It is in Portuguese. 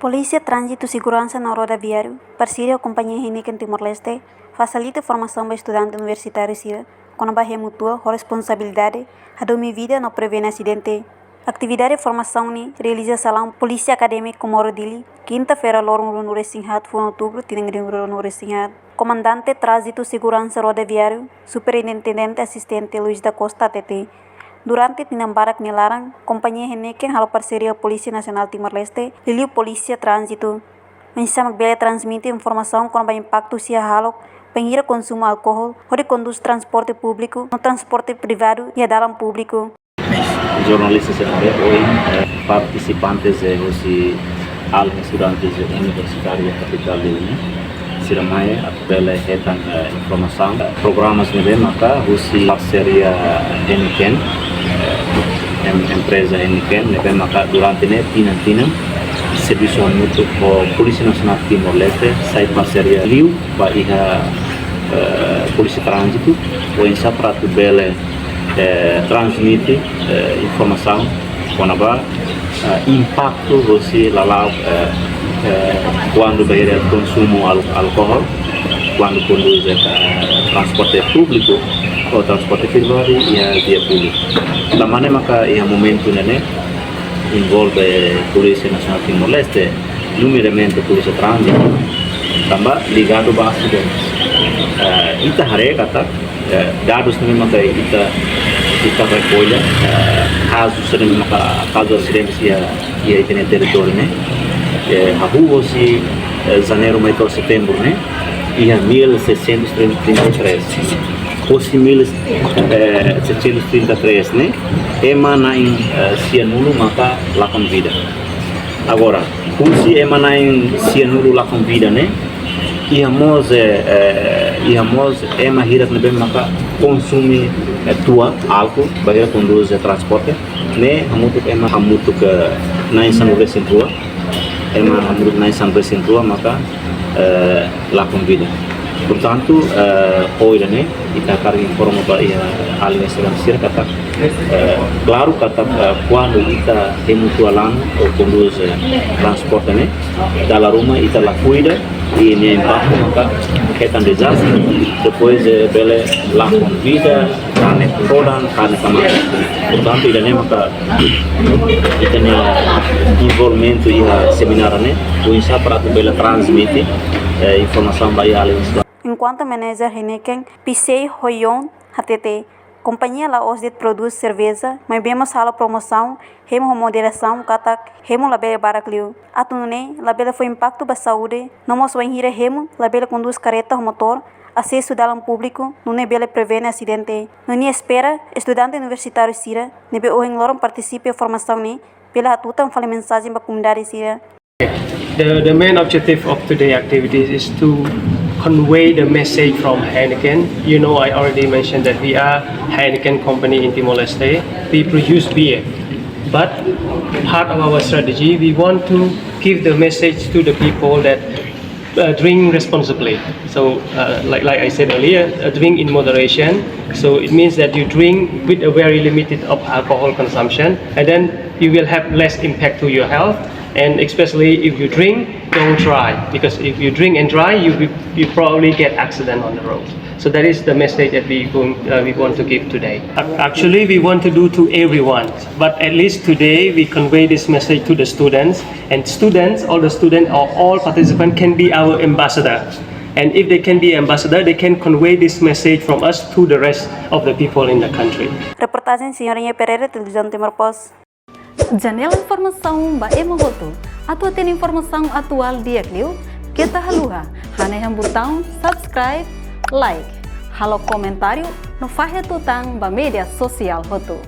Polícia Trânsito e Segurança na Rodoviário, parceria com a Companhia Heineken Timor-Leste, facilita a formação para estudantes universitários com a barreira mútua, responsabilidade, a dormir vida não prevene acidente. Atividade de formação realiza salão Polícia Acadêmica com Morodili, quinta-feira, Lorong no Resinhat, foi em outubro, Tinangrim no Resinhat. Comandante Trânsito e Segurança Rodoviário, Superintendente Assistente Luiz da Costa TT. Durante Tinambarak Nilarang, Companhia Heineken halo parceria Polícia Nacional Timor-Leste, Liliu Polícia Trânsito. Mensama que transmite informação com o impacto se halo pengira consumo álcool, onde conduz transporte público, no transporte privado e a dalam público. Jornalistas hoje participantes os estudantes universitários capital de Lima. Siramai apela hetan informação programas nebe maka husi parceria Heineken empresa Heineken nebe maka durante ne tinam serviço mútuo com Polícia Nacional Timor-Leste sai parceria liu ba iha Polícia Trânsito o insa pratu bele transmite informação com a impacto você lalau quando vai consumo álcool, quando conduz transporte público ou transporte privado e a via pública. Da maneira que o momento envolve Polícia Nacional Timor-Leste, numeramente Polícia Trânsito, também ligado a acidentes. Ita harega dados também ita recolha casos também casos acidentes e tem território rua se janeiro mais setembro e a 1633 fosse 1733 emana em cianuro maka lá com vida agora se emana em cianuro lá com vida íamos hira também maka consumir tua álcool para conduzir transporte hamutuk que na sanure sentua menurut naik sampai sentua maka lá convida. Portanto, hoje kita akan informa para a linha financeira kata claro kata quando kita emutualan ou conduz transporte dalam rumah kita la cuida e nem impacto maka kita desastre depois bele lá convida carne rodan carne sama. Portanto, ini maka kita envolvimento e seminar o insa para bele transmite informação para a linha. Enquanto manager Heineken, Pisei Hoyon HTT, companhia la OSDET produz cerveja, mas vemos a promoção, hemo moderação, katak, hemo labela barakliu. Atunune, labela foi impacto para saúde, não mos vai hira hemo, labela conduz careta motor, acesso dalam público, não nebela prevene acidente. Não ni espera, estudante universitário sira, nebe o engloram participe a formação pela atutam fale mensagem para comunidade sira. The main objective of today's activities is to convey the message from Heineken. You know, I already mentioned that we are Heineken company in Timor-Leste. We produce beer, but part of our strategy, we want to give the message to the people that drink responsibly. So, like I said earlier, drink in moderation. So it means that you drink with a very limited of alcohol consumption, and then you will have less impact to your health. And especially if you drink, don't drive, because if you drink and drive, you probably get accident on the road. So that is the message that we want to give today. Actually, we want to do to everyone, but at least today we convey this message to the students, and all the students or all participants can be our ambassador. And if they can be ambassador, they can convey this message from us to the rest of the people in the country. Reportagem Senhorinha Pereira, Televisão Timor Post. Janela informação ba emogoto. Atua tem informação atual dia clio. Kita haluha. Hane yang botão subscribe, like. Halo comentário no fahe tutang ba media sosial hotu.